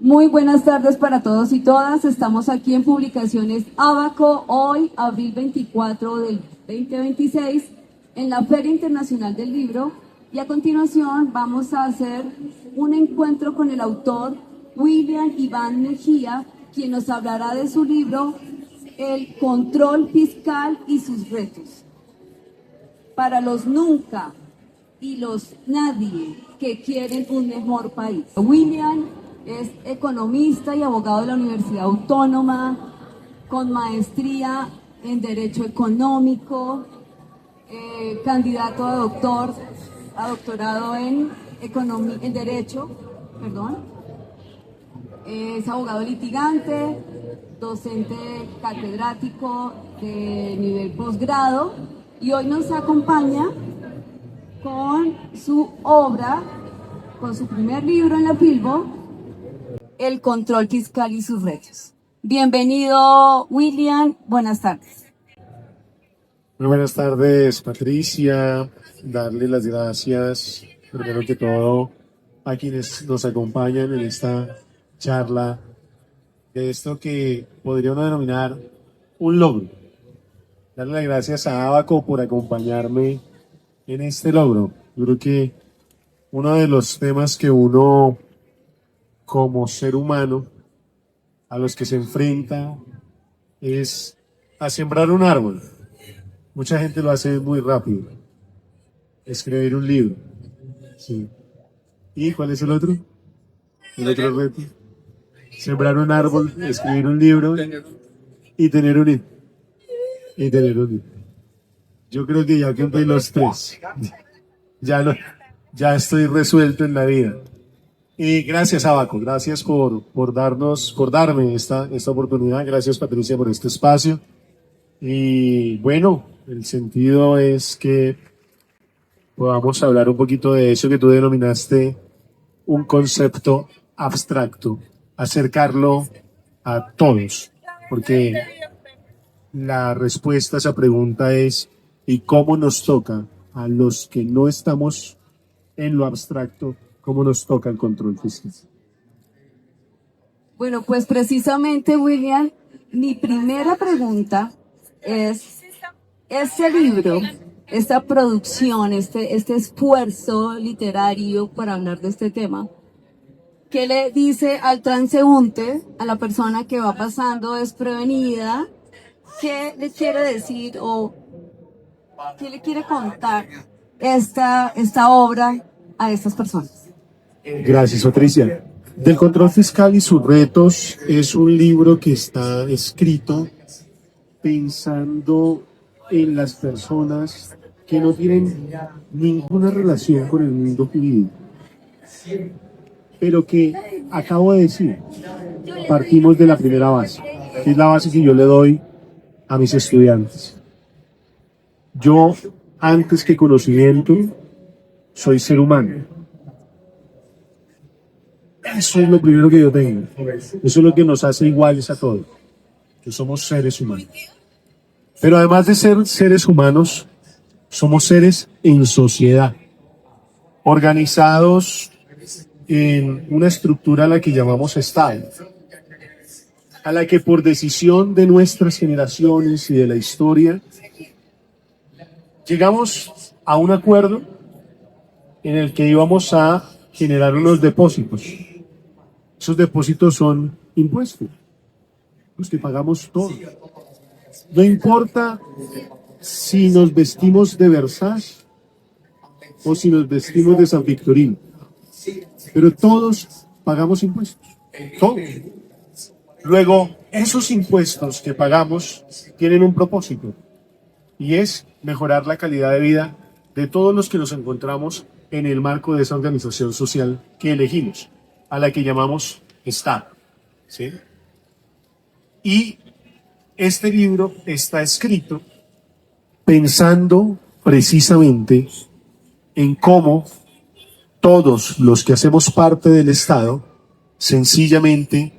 Muy buenas tardes para todos y todas. Estamos aquí en Publicaciones Abaco, hoy, abril 24 del 2026, en la Feria Internacional del Libro. Y a continuación vamos a hacer un encuentro con el autor William Iván Mejía, quien nos hablará de su libro El control fiscal y sus retos. Para los nunca y los nadie que quieren un mejor país. William es economista y abogado de la Universidad Autónoma, con maestría en Derecho Económico, candidato a doctorado en Derecho, es abogado litigante, docente catedrático de nivel posgrado y hoy nos acompaña con su obra, con su primer libro en la Filbo, El control fiscal y sus retos. Bienvenido, William. Buenas tardes. Muy buenas tardes, Patricia. Darle las gracias, primero que todo, a quienes nos acompañan en esta charla de esto que podría uno denominar un logro. Darle las gracias a Abaco por acompañarme en este logro. Yo creo que uno de los temas que uno, como ser humano, a los que se enfrenta es a sembrar un árbol. Mucha gente lo hace muy rápido. Escribir un libro. Sí. ¿Y cuál es el otro? El otro reto. Sembrar un árbol, escribir un libro y tener un hijo. Yo creo que ya cumplí los tres. Ya estoy resuelto en la vida. Y gracias, Abaco, gracias por darme esta oportunidad. Gracias, Patricia, por este espacio. Y bueno, el sentido es que podamos hablar un poquito de eso que tú denominaste un concepto abstracto, acercarlo a todos, porque la respuesta a esa pregunta es ¿y cómo nos toca a los que no estamos en lo abstracto, cómo nos toca el control fiscal? Bueno, pues precisamente, William, mi primera pregunta es, este libro, esta producción, este esfuerzo literario para hablar de este tema, ¿qué le dice al transeúnte, a la persona que va pasando desprevenida? ¿Qué le quiere decir o qué le quiere contar esta obra a estas personas? Gracias, Patricia. Del control fiscal y sus retos es un libro que está escrito pensando en las personas que no tienen ninguna relación con el mundo jurídico. Pero que, acabo de decir, partimos de la primera base, que es la base que yo le doy a mis estudiantes. Yo, antes que conocimiento, soy ser humano. Eso es lo primero que yo tengo. Eso es lo que nos hace iguales a todos. Que somos seres humanos. Pero además de ser seres humanos, somos seres en sociedad, organizados en una estructura a la que llamamos Estado, a la que por decisión de nuestras generaciones y de la historia, llegamos a un acuerdo en el que íbamos a generar unos depósitos. Esos depósitos son impuestos, los que pagamos todos. No importa si nos vestimos de Versace o si nos vestimos de San Victorino, pero todos pagamos impuestos, todos. Luego, esos impuestos que pagamos tienen un propósito, y es mejorar la calidad de vida de todos los que nos encontramos en el marco de esa organización social que elegimos, a la que llamamos Estado. ¿Sí? Y este libro está escrito pensando precisamente en cómo todos los que hacemos parte del Estado sencillamente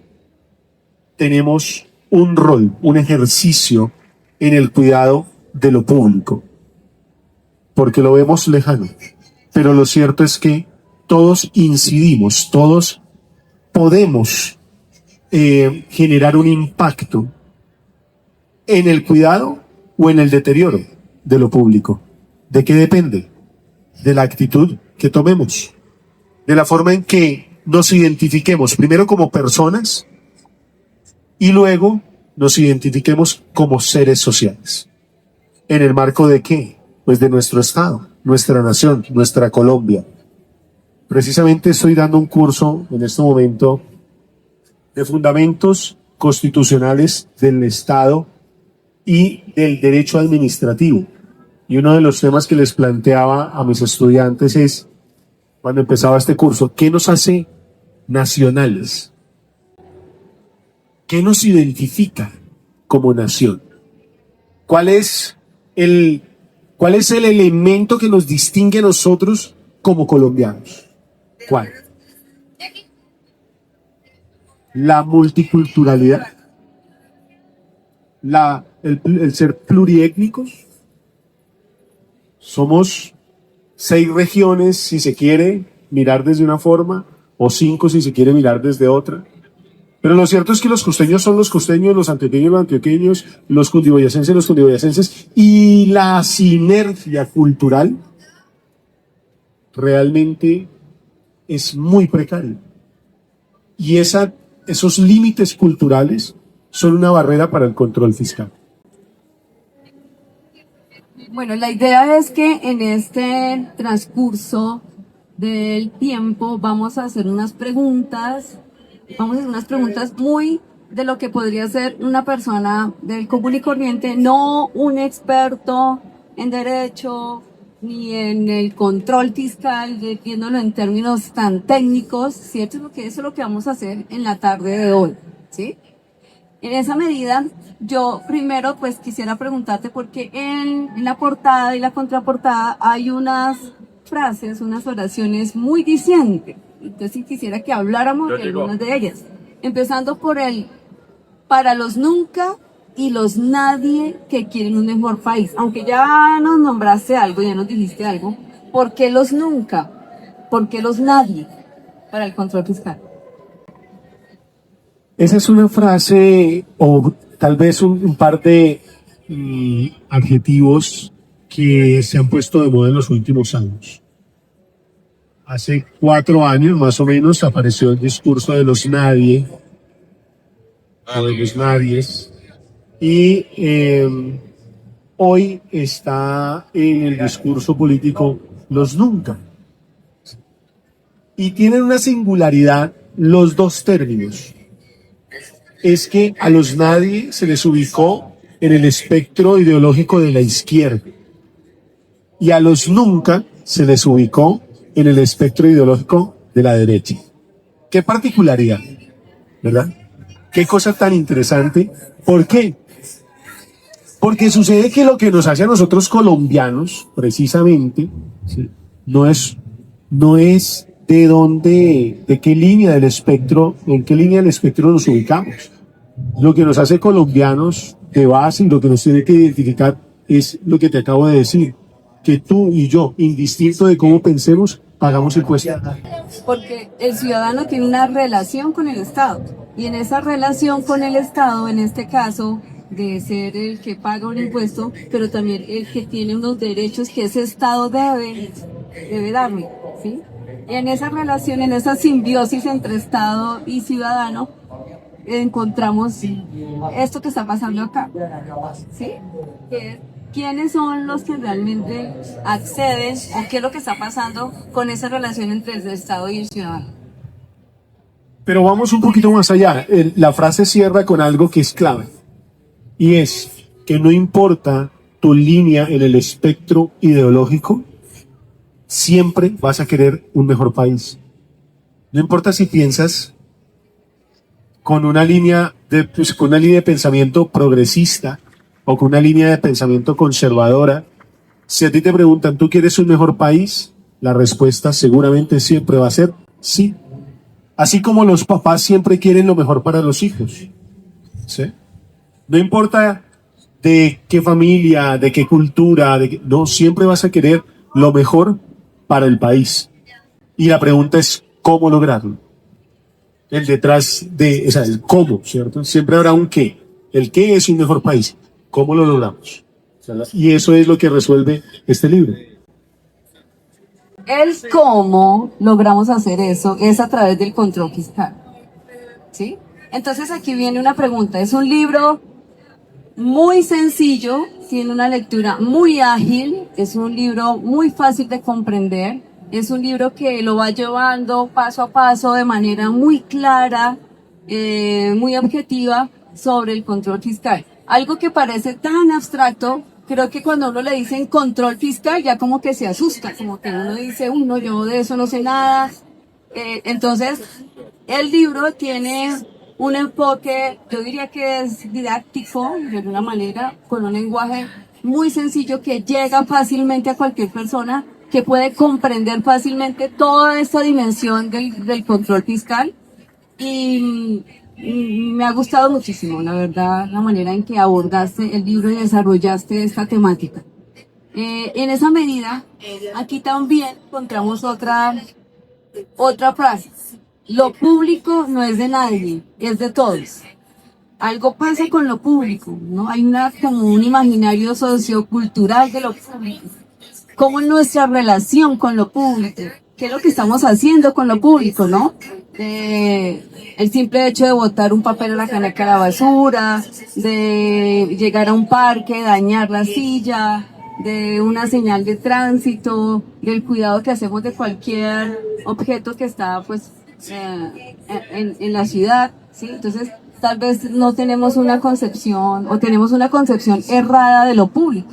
tenemos un rol, un ejercicio en el cuidado de lo público, porque lo vemos lejano, pero lo cierto es que todos incidimos, todos podemos generar un impacto en el cuidado o en el deterioro de lo público. ¿De qué depende? De la actitud que tomemos, de la forma en que nos identifiquemos, primero como personas y luego nos identifiquemos como seres sociales. ¿En el marco de qué? Pues de nuestro Estado, nuestra nación, nuestra Colombia. Precisamente estoy dando un curso en este momento de fundamentos constitucionales del Estado y del derecho administrativo. Y uno de los temas que les planteaba a mis estudiantes es, cuando empezaba este curso, ¿qué nos hace nacionales? ¿Qué nos identifica como nación? ¿Cuál es el elemento que nos distingue a nosotros como colombianos? ¿Cuál? La multiculturalidad, el ser pluriétnicos. Somos 6 regiones, si se quiere mirar desde una forma, o 5 si se quiere mirar desde otra. Pero lo cierto es que los costeños son los costeños, los antioqueños los antioqueños, los cundiboyacenses, y la sinergia cultural realmente es muy precaria. Y esos límites culturales son una barrera para el control fiscal. Bueno, la idea es que en este transcurso del tiempo vamos a hacer unas preguntas muy de lo que podría ser una persona del común y corriente, no un experto en derecho ni en el control fiscal, viéndolo en términos tan técnicos, ¿cierto? Porque eso es lo que vamos a hacer en la tarde de hoy, ¿sí? En esa medida, yo primero pues quisiera preguntarte porque en la portada y la contraportada hay unas frases, unas oraciones muy dicientes. Entonces quisiera que habláramos de algunas de ellas. Empezando por para los nunca y los nadie que quieren un mejor país. Aunque ya nos nombraste algo, ya nos dijiste algo. ¿Por qué los nunca? ¿Por qué los nadie para el control fiscal? Esa es una frase o tal vez un par de adjetivos que se han puesto de moda en los últimos años. Hace 4 años más o menos apareció el discurso de los nadie o de los nadies y hoy está en el discurso político los nunca. Y tienen una singularidad los dos términos. Es que a los nadie se les ubicó en el espectro ideológico de la izquierda y a los nunca se les ubicó en el espectro ideológico de la derecha. Qué particularidad, ¿verdad? Qué cosa tan interesante. ¿Por qué? Porque sucede que lo que nos hace a nosotros colombianos, precisamente, ¿sí? no es de qué línea del espectro, en qué línea del espectro nos ubicamos. Lo que nos hace colombianos de base y lo que nos tiene que identificar es lo que te acabo de decir, que tú y yo, indistinto de cómo pensemos, pagamos impuestos. Porque el ciudadano tiene una relación con el Estado, y en esa relación con el Estado, en este caso, de ser el que paga un impuesto, pero también el que tiene unos derechos que ese Estado debe darle, ¿sí? Y en esa relación, en esa simbiosis entre Estado y ciudadano, encontramos esto que está pasando acá, ¿sí? ¿Quiénes son los que realmente acceden o qué es lo que está pasando con esa relación entre el Estado y el ciudadano? Pero vamos un poquito más allá. La frase cierra con algo que es clave y es que no importa tu línea en el espectro ideológico, siempre vas a querer un mejor país. No importa si piensas con una línea de pensamiento progresista o con una línea de pensamiento conservadora. Si a ti te preguntan, ¿tú quieres un mejor país? La respuesta seguramente siempre va a ser sí. Así como los papás siempre quieren lo mejor para los hijos, ¿sí? No importa de qué familia, de qué cultura, no, siempre vas a querer lo mejor para el país. Y la pregunta es, ¿cómo lograrlo? el detrás de, o sea, el cómo, ¿cierto? Siempre habrá un qué. El qué es un mejor país. ¿Cómo lo logramos? O sea, y eso es lo que resuelve este libro. El cómo logramos hacer eso es a través del control fiscal, ¿sí? Entonces aquí viene una pregunta. Es un libro muy sencillo, tiene una lectura muy ágil, es un libro muy fácil de comprender, es un libro que lo va llevando paso a paso de manera muy clara, muy objetiva sobre el control fiscal. Algo que parece tan abstracto, creo que cuando uno le dicen control fiscal ya como que se asusta, como que uno dice, no, yo de eso no sé nada. Entonces, el libro tiene un enfoque, yo diría que es didáctico, de alguna manera, con un lenguaje muy sencillo que llega fácilmente a cualquier persona, que puede comprender fácilmente toda esta dimensión del control fiscal. Y me ha gustado muchísimo, la verdad, la manera en que abordaste el libro y desarrollaste esta temática. En esa medida, aquí también encontramos otra frase. Lo público no es de nadie, es de todos. Algo pasa con lo público, ¿no? Hay como un imaginario sociocultural de lo público. ¿Cómo es nuestra relación con lo público? ¿Qué es lo que estamos haciendo con lo público, no? El simple hecho de botar un papel a la caneca de la basura, de llegar a un parque, dañar la silla, de una señal de tránsito, del cuidado que hacemos de cualquier objeto que está, pues, en la ciudad, ¿sí? Entonces, tal vez no tenemos una concepción o tenemos una concepción errada de lo público.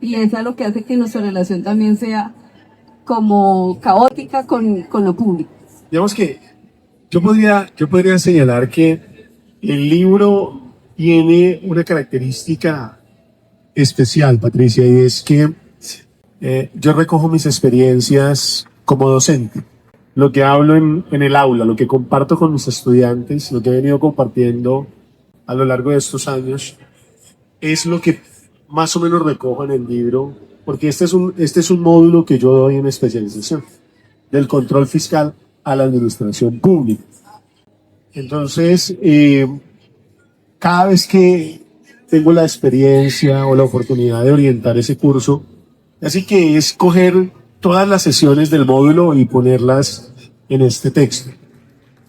Y eso es lo que hace que nuestra relación también sea como caótica con lo público. Digamos que yo podría señalar que el libro tiene una característica especial, Patricia, y es que yo recojo mis experiencias como docente. Lo que hablo en el aula, lo que comparto con mis estudiantes, lo que he venido compartiendo a lo largo de estos años, es lo que más o menos recojo en el libro, porque este es un módulo que yo doy en especialización, del control fiscal a la administración pública. Entonces, cada vez que tengo la experiencia o la oportunidad de orientar ese curso, así que es coger todas las sesiones del módulo y ponerlas en este texto.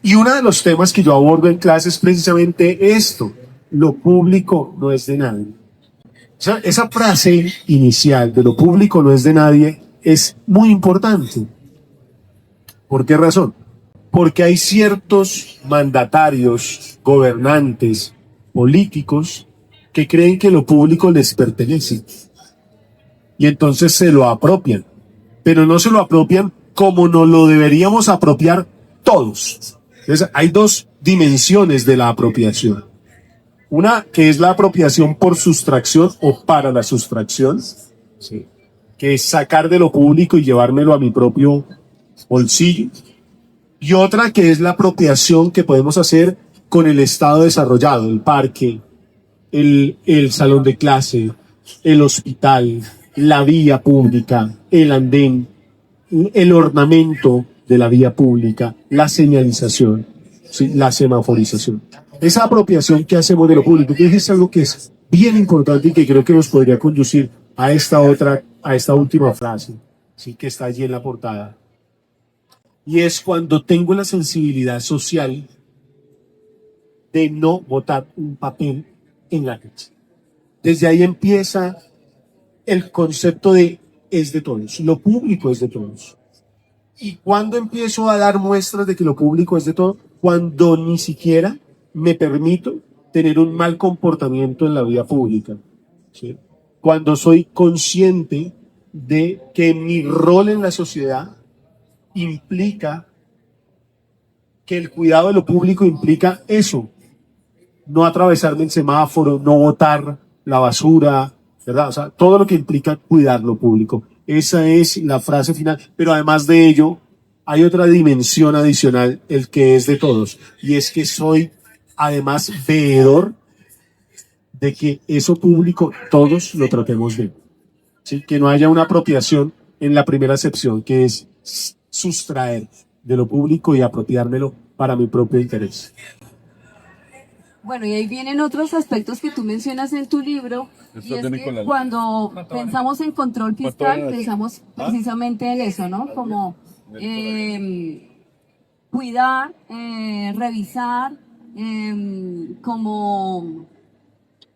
Y uno de los temas que yo abordo en clase es precisamente esto: lo público no es de nadie. O sea, esa frase inicial de lo público no es de nadie es muy importante. ¿Por qué razón? Porque hay ciertos mandatarios, gobernantes, políticos que creen que lo público les pertenece y entonces se lo apropian, pero no se lo apropian como nos lo deberíamos apropiar todos. Entonces, hay dos dimensiones de la apropiación. Una que es la apropiación por sustracción o para la sustracción, ¿sí?, que es sacar de lo público y llevármelo a mi propio bolsillo. Y otra que es la apropiación que podemos hacer con el Estado desarrollado, el parque, el salón de clase, el hospital, la vía pública, el andén, el ornamento de la vía pública, la señalización, ¿sí?, la semaforización. Esa apropiación que hacemos de lo público, que es algo que es bien importante y que creo que nos podría conducir a esta última frase, ¿sí?, que está allí en la portada. Y es cuando tengo la sensibilidad social de no botar un papel en la calle. Desde ahí empieza el concepto de es de todos, lo público es de todos. ¿Y cuando empiezo a dar muestras de que lo público es de todos? Cuando ni siquiera me permito tener un mal comportamiento en la vida pública, ¿sí? Cuando soy consciente de que mi rol en la sociedad implica que el cuidado de lo público implica eso, no atravesarme el semáforo, no botar la basura, ¿verdad? O sea, todo lo que implica cuidar lo público. Esa es la frase final, pero además de ello, hay otra dimensión adicional, el que es de todos, y es que soy además veedor de que eso público todos lo tratemos bien, ¿sí? Que no haya una apropiación en la primera acepción, que es sustraer de lo público y apropiármelo para mi propio interés. Bueno, y ahí vienen otros aspectos que tú mencionas en tu libro, y es que cuando pensamos en control fiscal, pensamos precisamente en eso, ¿no? Como cuidar, revisar, como,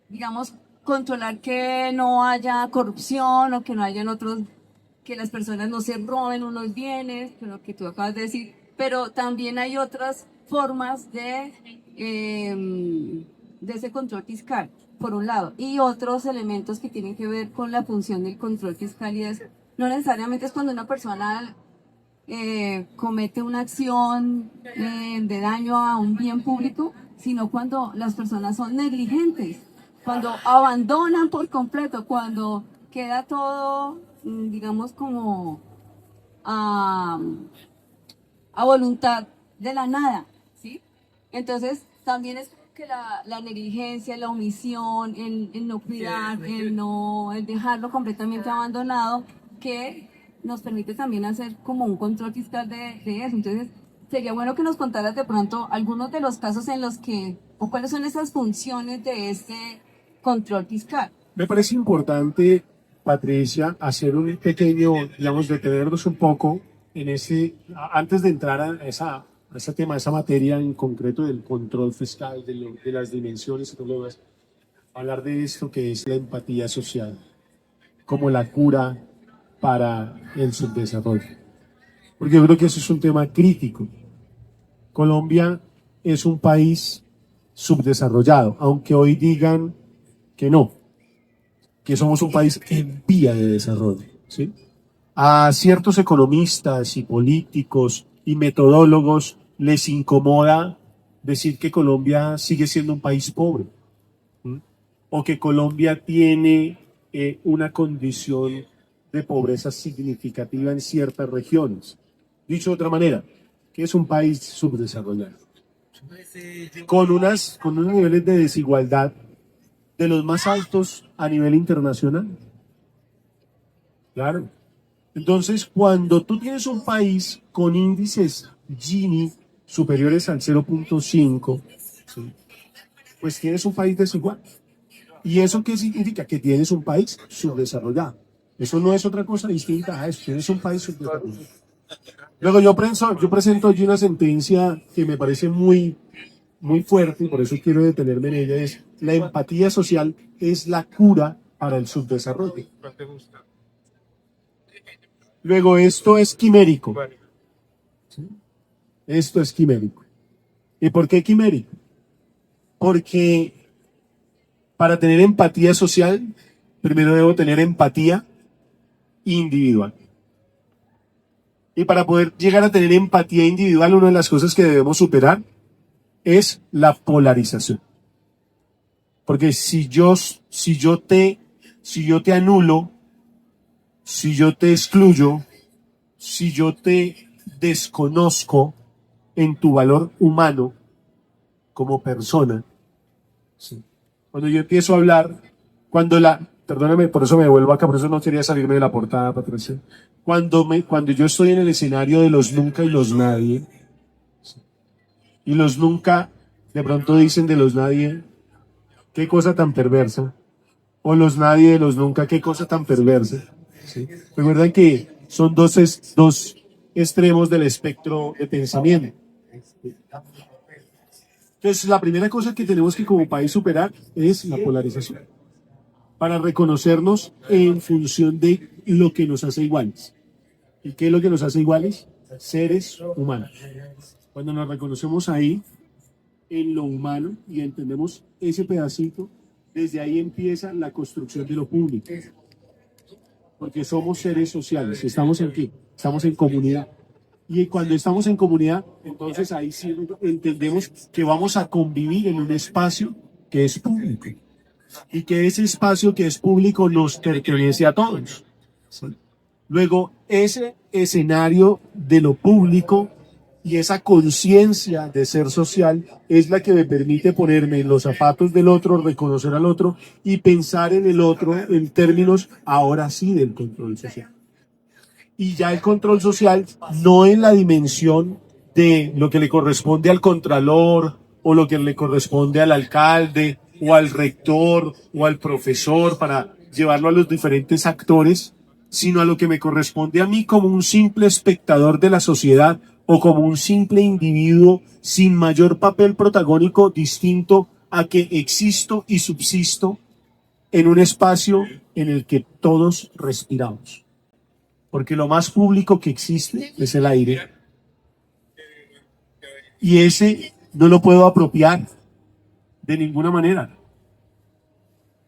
digamos, controlar que no haya corrupción o que no hayan otros, que las personas no se roben unos bienes, que lo que tú acabas de decir, pero también hay otras formas de ese control fiscal, por un lado, y otros elementos que tienen que ver con la función del control fiscal, y es, no necesariamente es cuando una persona comete una acción de daño a un bien público, sino cuando las personas son negligentes, cuando abandonan por completo, cuando queda todo, digamos, como a, a voluntad de la nada, ¿sí? Entonces, también es que la negligencia, la omisión, el no cuidar, el dejarlo completamente abandonado, que nos permite también hacer como un control fiscal de eso. Entonces, sería bueno que nos contaras de pronto algunos de los casos en los que, o cuáles son esas funciones de este control fiscal. Me parece importante, Patricia, hacer un pequeño, digamos, detenernos un poco en antes de entrar a ese tema, a esa materia en concreto del control fiscal, de las dimensiones y todo lo demás, hablar de esto que es la empatía social, como la cura para el subdesarrollo. Porque yo creo que eso es un tema crítico. Colombia es un país subdesarrollado, aunque hoy digan que no, que somos un país en vía de desarrollo, ¿sí? A ciertos economistas y políticos y metodólogos les incomoda decir que Colombia sigue siendo un país pobre, ¿sí? O que Colombia tiene una condición de pobreza significativa en ciertas regiones. Dicho de otra manera, que es un país subdesarrollado, con unos niveles de desigualdad de los más altos a nivel internacional. Claro. Entonces, cuando tú tienes un país con índices Gini superiores al 0.5, ¿sí?, pues tienes un país desigual. ¿Y eso qué significa? Que tienes un país subdesarrollado. Eso no es otra cosa distinta a eso. Tienes un país subdesarrollado. Luego yo presento allí una sentencia que me parece muy, muy fuerte, y por eso quiero detenerme en ella, es: la empatía social es la cura para el subdesarrollo. Luego, esto es quimérico. ¿Sí? Esto es quimérico. ¿Y por qué quimérico? Porque para tener empatía social, primero debo tener empatía individual. Y para poder llegar a tener empatía individual, una de las cosas que debemos superar es la polarización. Porque si yo te anulo, si yo te excluyo, si yo te desconozco en tu valor humano como persona, ¿sí?, cuando yo empiezo a hablar, perdóname, por eso me vuelvo acá, por eso no quería salirme de la portada, Patricia. Cuando yo estoy en el escenario de los nunca y los nadie, ¿sí?, y los nunca de pronto dicen de los nadie, qué cosa tan perversa, o los nadie de los nunca, qué cosa tan perversa, ¿sí? Recuerden que son dos extremos del espectro de pensamiento. Entonces, la primera cosa que tenemos que como país superar es la polarización, para reconocernos en función de lo que nos hace iguales. ¿Y qué es lo que nos hace iguales? Seres humanos. Cuando nos reconocemos ahí, en lo humano, y entendemos ese pedacito, desde ahí empieza la construcción de lo público. Porque somos seres sociales, estamos en qué? Estamos en comunidad. Y cuando estamos en comunidad, entonces ahí sí entendemos que vamos a convivir en un espacio que es público. Y que ese espacio que es público nos pertenece a todos. Luego, ese escenario de lo público y esa conciencia de ser social es la que me permite ponerme en los zapatos del otro, reconocer al otro y pensar en el otro en términos, ahora sí, del control social. Y ya el control social no en la dimensión de lo que le corresponde al contralor o lo que le corresponde al alcalde o al rector o al profesor para llevarlo a los diferentes actores, sino a lo que me corresponde a mí como un simple espectador de la sociedad o como un simple individuo sin mayor papel protagónico distinto a que existo y subsisto en un espacio en el que todos respiramos. Porque lo más público que existe es el aire. Y ese no lo puedo apropiar de ninguna manera.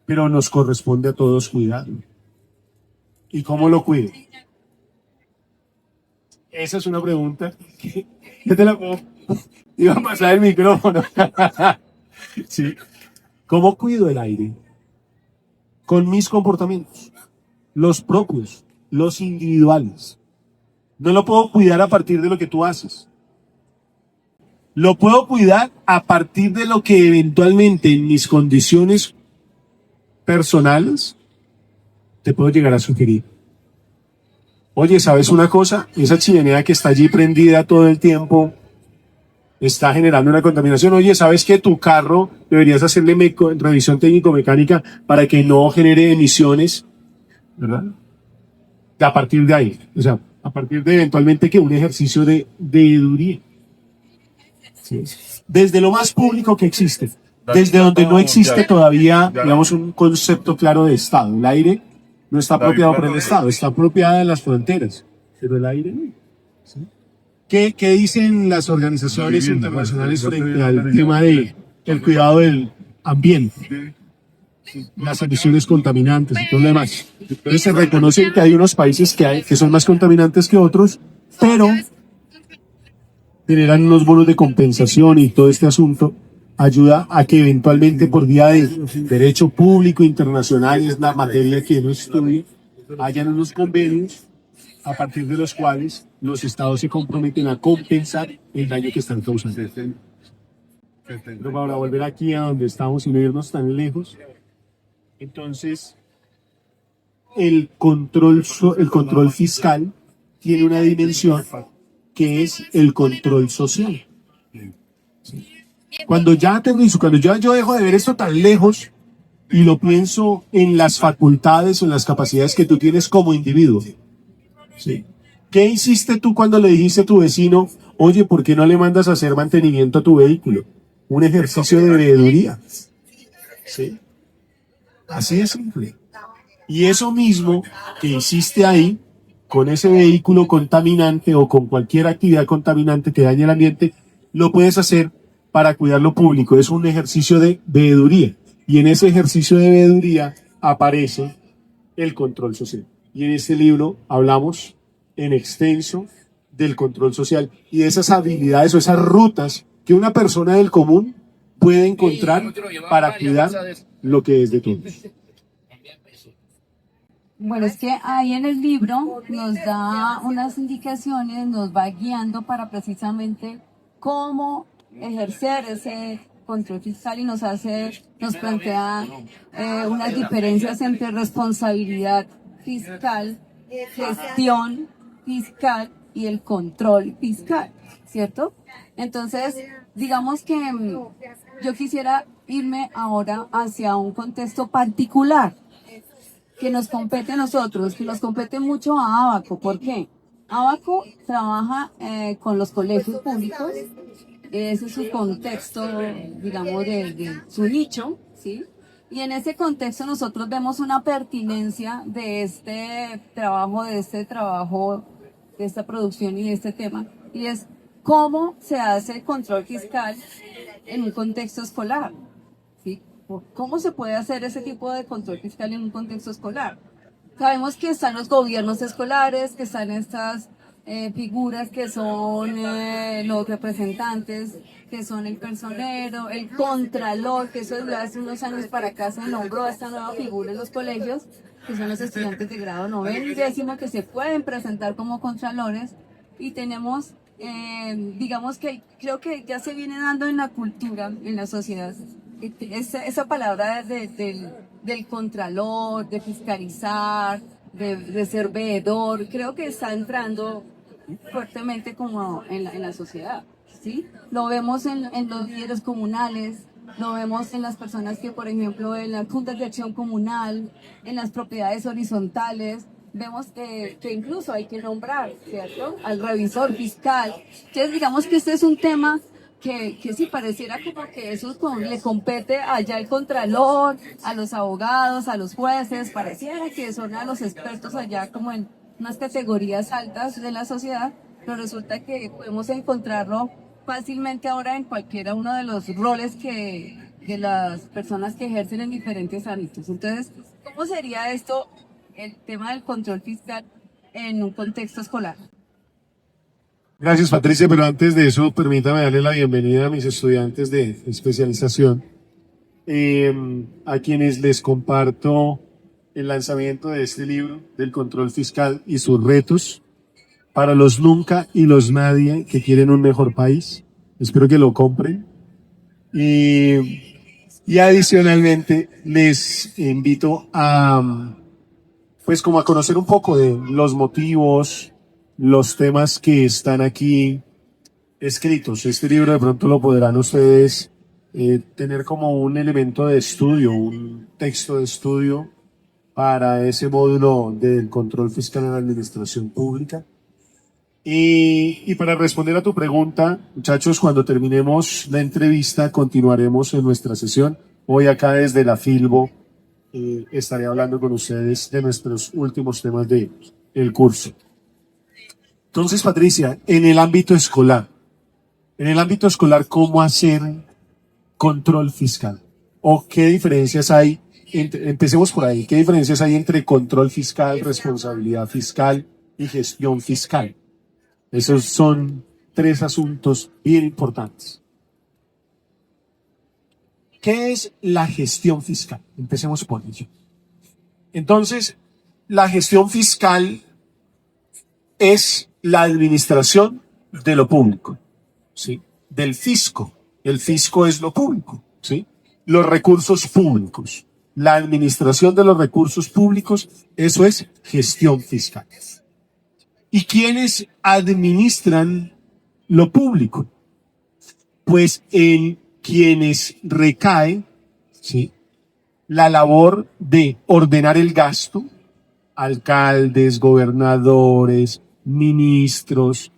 Pero nos corresponde a todos cuidarlo. ¿Y cómo lo cuido? Esa es una pregunta que yo te la puedo... Iba a pasar el micrófono. Sí. ¿Cómo cuido el aire? Con mis comportamientos, los propios, los individuales. No lo puedo cuidar a partir de lo que tú haces. Lo puedo cuidar a partir de lo que eventualmente en mis condiciones personales te puedo llegar a sugerir. Oye, ¿sabes una cosa? Esa chimenea que está allí prendida todo el tiempo está generando una contaminación. Oye, ¿sabes que tu carro deberías hacerle revisión técnico-mecánica para que no genere emisiones? ¿Verdad? A partir de ahí, o sea, a partir de eventualmente que un ejercicio de veeduría. ¿Sí? Desde lo más público que existe, desde donde no existe todavía, digamos, un concepto claro de Estado. El aire no está apropiado por el Estado, está apropiada de las fronteras, pero el aire no. ¿Sí? ¿Qué dicen las organizaciones internacionales frente al tema de el cuidado del ambiente, las emisiones contaminantes y todo lo demás? Entonces se reconoce que hay unos países que son más contaminantes que otros, pero generan unos bonos de compensación y todo este asunto ayuda a que eventualmente por vía de derecho público internacional, es la materia que uno estudia, hayan unos convenios a partir de los cuales los estados se comprometen a compensar el daño que están causando. Pero para volver aquí a donde estamos y no irnos tan lejos, entonces el control fiscal tiene una dimensión que es el control social. Cuando ya aterrizo, cuando yo dejo de ver esto tan lejos y lo pienso en las facultades o en las capacidades que tú tienes como individuo. ¿Sí? ¿Qué hiciste tú cuando le dijiste a tu vecino, oye, ¿por qué no le mandas a hacer mantenimiento a tu vehículo? Un ejercicio de veeduría. ¿Sí? Así de simple. Y eso mismo que hiciste ahí, con ese vehículo contaminante o con cualquier actividad contaminante que dañe el ambiente, lo puedes hacer para cuidar lo público. Es un ejercicio de veeduría. Y en ese ejercicio de veeduría aparece el control social. Y en este libro hablamos en extenso del control social y de esas habilidades o esas rutas que una persona del común puede encontrar para cuidar lo que es de todos. Bueno, es que ahí en el libro nos da unas indicaciones, nos va guiando para precisamente cómo ejercer ese control fiscal y nos plantea unas diferencias entre responsabilidad fiscal, gestión fiscal y el control fiscal, ¿cierto? Entonces, digamos que yo quisiera irme ahora hacia un contexto particular que nos compete a nosotros, que nos compete mucho a Abaco. ¿Por qué? Abaco trabaja con los colegios públicos, ese es su contexto, digamos, de su nicho, ¿sí? Y en ese contexto nosotros vemos una pertinencia de este trabajo, de esta producción y de este tema, y es cómo se hace el control fiscal en un contexto escolar, ¿sí? ¿Cómo se puede hacer ese tipo de control fiscal en un contexto escolar? Sabemos que están los gobiernos escolares, que están estas figuras que son los representantes, que son el personero, el contralor, que eso desde hace unos años para acá se nombró esta nueva figura en los colegios, que son los estudiantes de grado 9 y 10 que se pueden presentar como contralores, y tenemos, digamos que creo que ya se viene dando en la cultura, en la sociedad, esa palabra del contralor, de fiscalizar, de ser veedor, creo que está entrando fuertemente como en la sociedad, ¿sí? Lo vemos en los líderes comunales, lo vemos en las personas que, por ejemplo, en las juntas de acción comunal, en las propiedades horizontales, vemos que incluso hay que nombrar, ¿cierto?, al revisor fiscal. Entonces, digamos que este es un tema que sí pareciera como que eso le compete allá al contralor, a los abogados, a los jueces, pareciera que son a los expertos allá como en unas categorías altas de la sociedad, pero resulta que podemos encontrarlo fácilmente ahora en cualquiera uno de los roles que las personas que ejercen en diferentes ámbitos. Entonces, ¿cómo sería esto, el tema del control fiscal en un contexto escolar? Gracias, Patricia, pero antes de eso, permítame darle la bienvenida a mis estudiantes de especialización, a quienes les comparto el lanzamiento de este libro del control fiscal y sus retos para los nunca y los nadie que quieren un mejor país. Espero que lo compren. Y adicionalmente les invito a, pues como a conocer un poco de los motivos, los temas que están aquí escritos. Este libro de pronto lo podrán ustedes tener como un elemento de estudio, un texto de estudio para ese módulo del control fiscal en la administración pública. Y para responder a tu pregunta, muchachos, cuando terminemos la entrevista, continuaremos en nuestra sesión. Hoy acá desde la Filbo estaré hablando con ustedes de nuestros últimos temas del curso. Entonces, Patricia, en el ámbito escolar, ¿cómo hacer control fiscal? ¿O qué diferencias hay? Empecemos por ahí. ¿Qué diferencias hay entre control fiscal, responsabilidad fiscal y gestión fiscal? Esos son tres asuntos bien importantes. ¿Qué es la gestión fiscal? Empecemos por ello. Entonces, la gestión fiscal es la administración de lo público, ¿sí? Del fisco. El fisco es lo público, ¿sí? Los recursos públicos. La administración de los recursos públicos, eso es gestión fiscal. ¿Y quiénes administran lo público? Pues en quienes recae, ¿sí?, la labor de ordenar el gasto, alcaldes, gobernadores, ministros,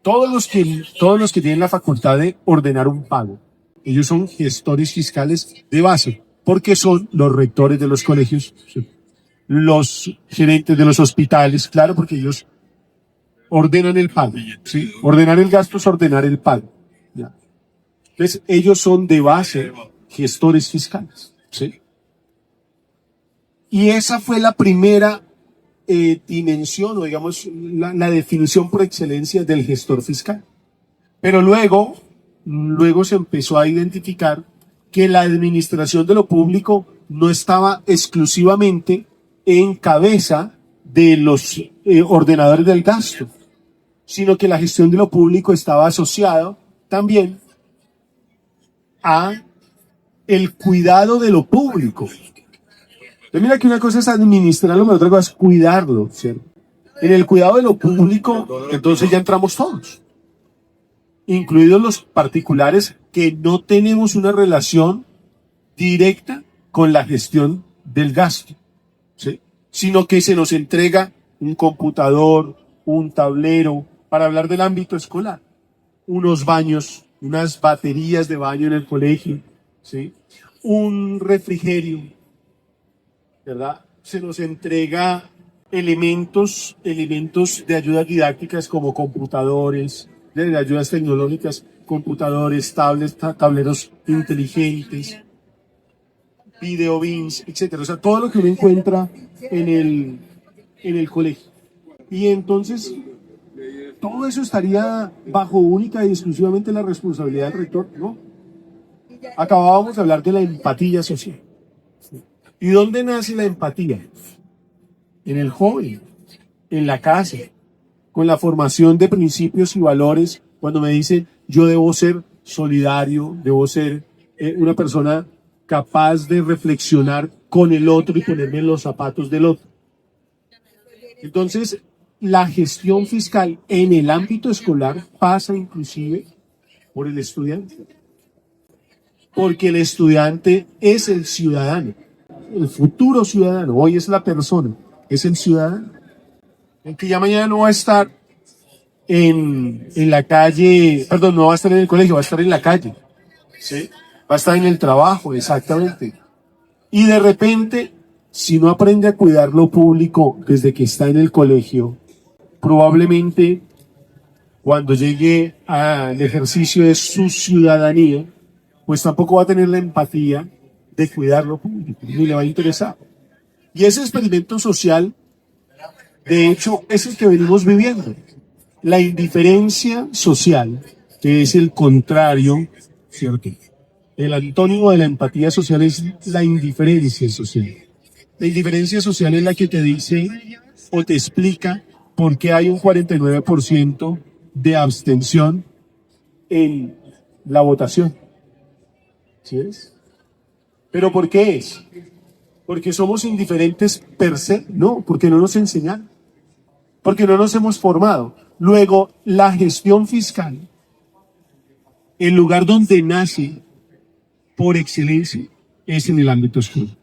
todos los que tienen la facultad de ordenar un pago. Ellos son gestores fiscales de base, porque son los rectores de los colegios, ¿sí?, los gerentes de los hospitales, claro, porque ellos ordenan el pago, ¿sí? Ordenar el gasto es ordenar el pago, ¿ya? Entonces, ellos son de base gestores fiscales, ¿sí? Y esa fue la primera dimensión, o digamos, la definición por excelencia del gestor fiscal. Pero luego se empezó a identificar que la administración de lo público no estaba exclusivamente en cabeza de los ordenadores del gasto, sino que la gestión de lo público estaba asociada también a el cuidado de lo público. Entonces, mira que una cosa es administrarlo, pero otra cosa es cuidarlo, ¿cierto? En el cuidado de lo público, entonces ya entramos todos, incluidos los particulares que no tenemos una relación directa con la gestión del gasto, ¿sí?, sino que se nos entrega un computador, un tablero, para hablar del ámbito escolar, unos baños, unas baterías de baño en el colegio, ¿sí?, un refrigerio, ¿verdad? Se nos entrega elementos de ayudas didácticas como computadores, de ayudas tecnológicas, computadores, tablets, tableros inteligentes, video bins, etcétera. O sea, todo lo que uno encuentra en el colegio. Y entonces, todo eso estaría bajo única y exclusivamente la responsabilidad del rector, ¿no? Acabábamos de hablar de la empatía social. ¿Y dónde nace la empatía? En el joven, en la casa, con la formación de principios y valores. Cuando me dicen, yo debo ser solidario, debo ser una persona capaz de reflexionar con el otro y ponerme en los zapatos del otro. Entonces, la gestión fiscal en el ámbito escolar pasa inclusive por el estudiante. Porque el estudiante es el ciudadano, el futuro ciudadano. Hoy es la persona, es el ciudadano. El que ya mañana no va a estar en la calle, perdón, no va a estar en el colegio, va a estar en la calle. ¿Sí? Va a estar en el trabajo, exactamente. Y de repente, si no aprende a cuidar lo público desde que está en el colegio, probablemente cuando llegue al ejercicio de su ciudadanía, pues tampoco va a tener la empatía de cuidar lo público, ni le va a interesar. Y ese experimento social, de hecho, es el que venimos viviendo. La indiferencia social, que es el contrario, ¿cierto? El antónimo de la empatía social es la indiferencia social. La indiferencia social es la que te dice o te explica por qué hay un 49% de abstención en la votación. ¿Sí es? ¿Pero por qué es? ¿Porque somos indiferentes per se? No, porque no nos enseñan, porque no nos hemos formado. Luego, la gestión fiscal, el lugar donde nace por excelencia, es en el ámbito escolar.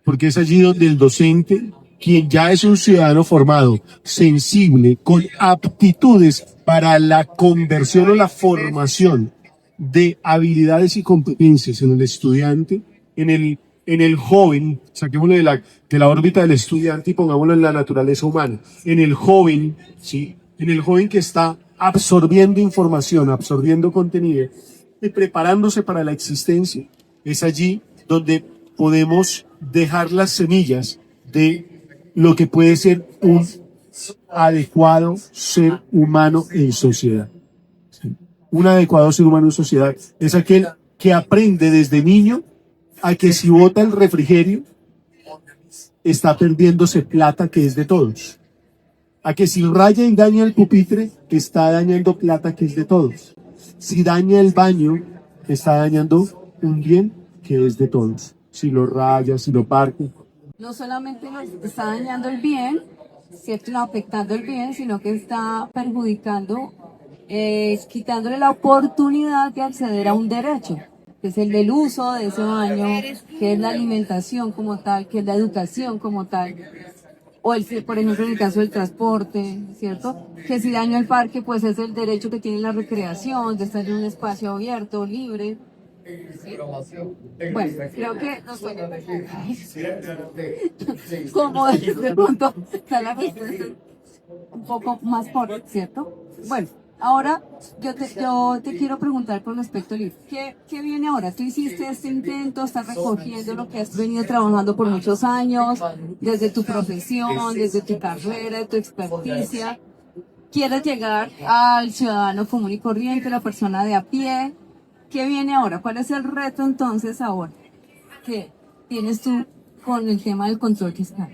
Porque es allí donde el docente, quien ya es un ciudadano formado, sensible, con aptitudes para la conversión o la formación de habilidades y competencias en el estudiante, en el joven, saquémoslo de la órbita del estudiante y pongámoslo en la naturaleza humana, en el joven, ¿sí? En el joven que está absorbiendo información, absorbiendo contenido y preparándose para la existencia. Es allí donde podemos dejar las semillas de lo que puede ser un adecuado ser humano en sociedad. ¿Sí? Un adecuado ser humano en sociedad es aquel que aprende desde niño a que si bota el refrigerio, está perdiéndose plata que es de todos. A que si raya y daña el pupitre, está dañando plata que es de todos. Si daña el baño, está dañando un bien que es de todos. Si lo raya, si lo parte. No solamente nos está dañando el bien, ¿cierto? No afectando el bien, sino que está perjudicando, quitándole la oportunidad de acceder a un derecho, que es el del uso de ese baño, que es la alimentación como tal, que es la educación como tal. O por ejemplo, en el caso del transporte, ¿cierto? Que si daño el parque, pues es el derecho que tiene la recreación, de estar en un espacio abierto, libre. ¿Sí? Bueno, creo que nos fue como de pronto está la respuesta un poco más por, ¿cierto? Bueno, ahora yo te quiero preguntar con respecto al libro. ¿Qué viene ahora? Tú hiciste este intento, estás recogiendo lo que has venido trabajando por muchos años, desde tu profesión, desde tu carrera, tu experticia. Quieres llegar al ciudadano común y corriente, la persona de a pie. ¿Qué viene ahora? ¿Cuál es el reto entonces ahora que tienes tú con el tema del control fiscal?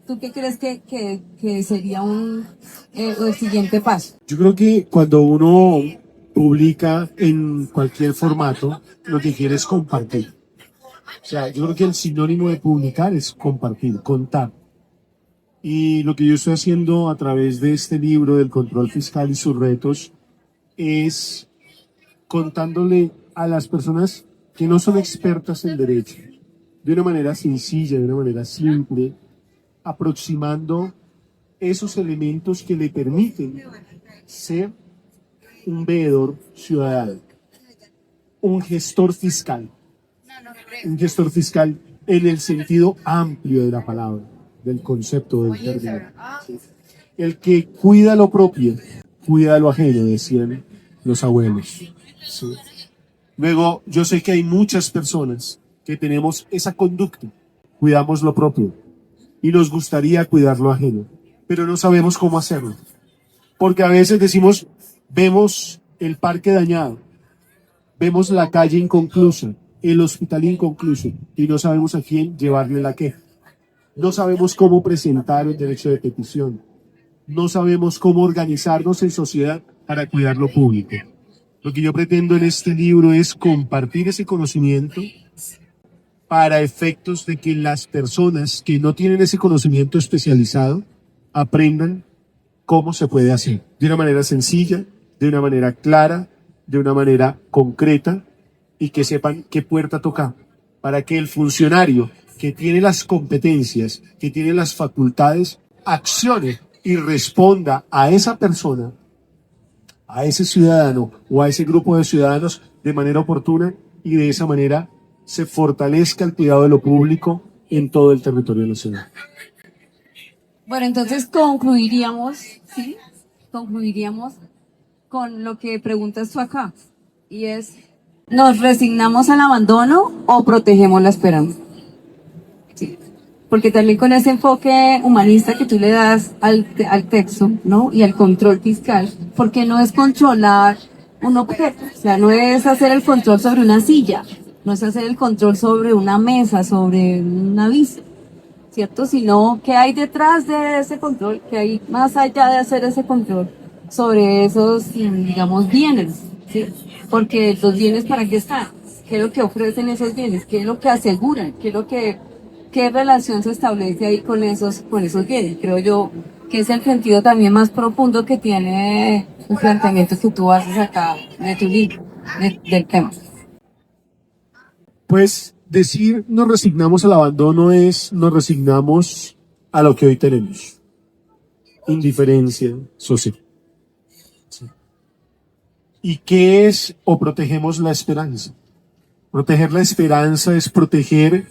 ¿Tú qué crees que sería el siguiente paso? Yo creo que cuando uno publica en cualquier formato, lo que quiere es compartir. O sea, yo creo que el sinónimo de publicar es compartir, contar. Y lo que yo estoy haciendo a través de este libro del control fiscal y sus retos es contándole a las personas que no son expertas en derecho, de una manera sencilla, de una manera simple, aproximando esos elementos que le permiten ser un veedor ciudadano, un gestor fiscal en el sentido amplio de la palabra, del concepto, del término. El que cuida lo propio, cuida lo ajeno, decían los abuelos. ¿Sí? Luego, yo sé que hay muchas personas que tenemos esa conducta, cuidamos lo propio y nos gustaría cuidar lo ajeno, pero no sabemos cómo hacerlo. Porque a veces decimos, vemos el parque dañado, vemos la calle inconclusa, el hospital inconcluso y no sabemos a quién llevarle la queja. No sabemos cómo presentar el derecho de petición. No sabemos cómo organizarnos en sociedad para cuidar lo público. Lo que yo pretendo en este libro es compartir ese conocimiento para efectos de que las personas que no tienen ese conocimiento especializado aprendan cómo se puede hacer, de una manera sencilla, de una manera clara, de una manera concreta, y que sepan qué puerta tocar, para que el funcionario que tiene las competencias, que tiene las facultades, accione y responda a esa persona, a ese ciudadano o a ese grupo de ciudadanos de manera oportuna, y de esa manera se fortalezca el cuidado de lo público en todo el territorio nacional. Bueno, entonces concluiríamos, ¿sí? Concluiríamos con lo que preguntas tú acá, y es, ¿nos resignamos al abandono o protegemos la esperanza? Sí. Porque también con ese enfoque humanista que tú le das al texto, ¿no? Y al control fiscal, porque no es controlar un objeto, o sea, no es hacer el control sobre una silla, no es hacer el control sobre una mesa, sobre un aviso, ¿cierto? Sino qué hay detrás de ese control, qué hay más allá de hacer ese control sobre esos, digamos, bienes, ¿sí? Porque los bienes, ¿para qué están? ¿Qué es lo que ofrecen esos bienes? ¿Qué es lo que aseguran? ¿Qué relación se establece ahí con esos bienes? Creo yo que es el sentido también más profundo que tiene el planteamiento que tú haces acá de tu libro, del tema. Pues decir nos resignamos al abandono es nos resignamos a lo que hoy tenemos. Indiferencia social. Sí. ¿Y qué es o protegemos la esperanza? Proteger la esperanza es proteger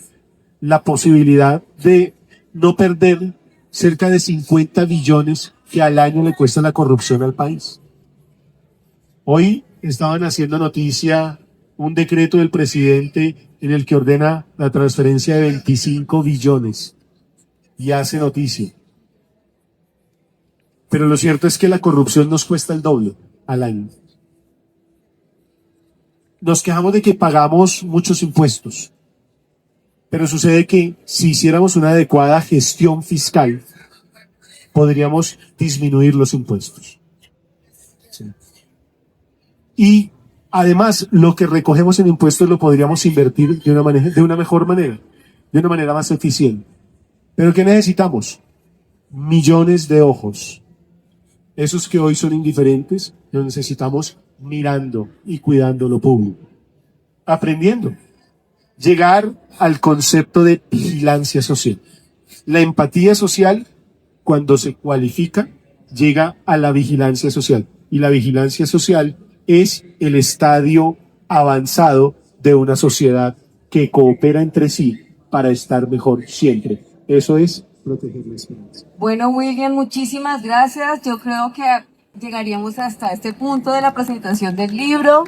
la posibilidad de no perder cerca de 50 billones que al año le cuesta la corrupción al país. Hoy estaban haciendo noticia un decreto del presidente en el que ordena la transferencia de 25 billones y hace noticia. Pero lo cierto es que la corrupción nos cuesta el doble al año. Nos quejamos de que pagamos muchos impuestos, pero sucede que si hiciéramos una adecuada gestión fiscal, podríamos disminuir los impuestos. Sí. Y además, lo que recogemos en impuestos lo podríamos invertir de una mejor manera, de una manera más eficiente. ¿Pero qué necesitamos? Millones de ojos. Esos que hoy son indiferentes, los necesitamos mirando y cuidando lo público. Aprendiendo. Llegar al concepto de vigilancia social. La empatía social, cuando se cualifica, llega a la vigilancia social. Y la vigilancia social es el estadio avanzado de una sociedad que coopera entre sí para estar mejor siempre. Eso es proteger la esperanza. Bueno, William, muchísimas gracias. Yo creo que llegaríamos hasta este punto de la presentación del libro.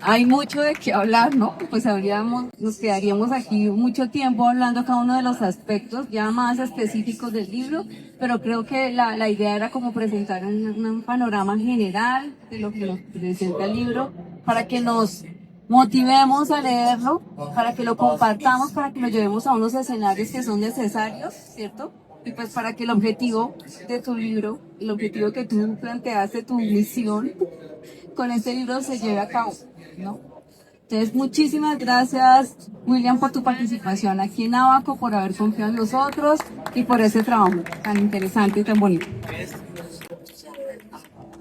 Hay mucho de qué hablar, ¿no? Pues nos quedaríamos aquí mucho tiempo hablando cada uno de los aspectos ya más específicos del libro, pero creo que la idea era como presentar un panorama general de lo que nos presenta el libro, para que nos motivemos a leerlo, para que lo compartamos, para que lo llevemos a unos escenarios que son necesarios, ¿cierto? Y pues para que el objetivo de tu libro, el objetivo que tú planteaste, tu misión con este libro se lleve a cabo, ¿no? Entonces, muchísimas gracias, William, por tu participación aquí en Abaco, por haber confiado en nosotros y por ese trabajo tan interesante y tan bonito.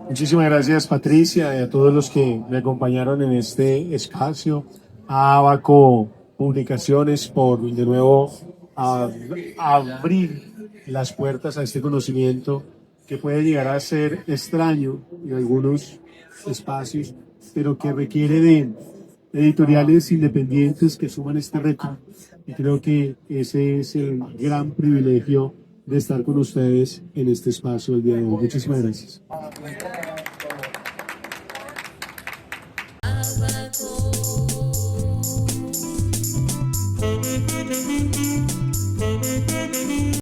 Muchísimas gracias, Patricia, y a todos los que me acompañaron en este espacio, a Abaco Publicaciones, por de nuevo abrir las puertas a este conocimiento que puede llegar a ser extraño en algunos espacios, pero que requiere de editoriales independientes que suman este reto. Y creo que ese es el gran privilegio de estar con ustedes en este espacio el día de hoy. Muchísimas gracias.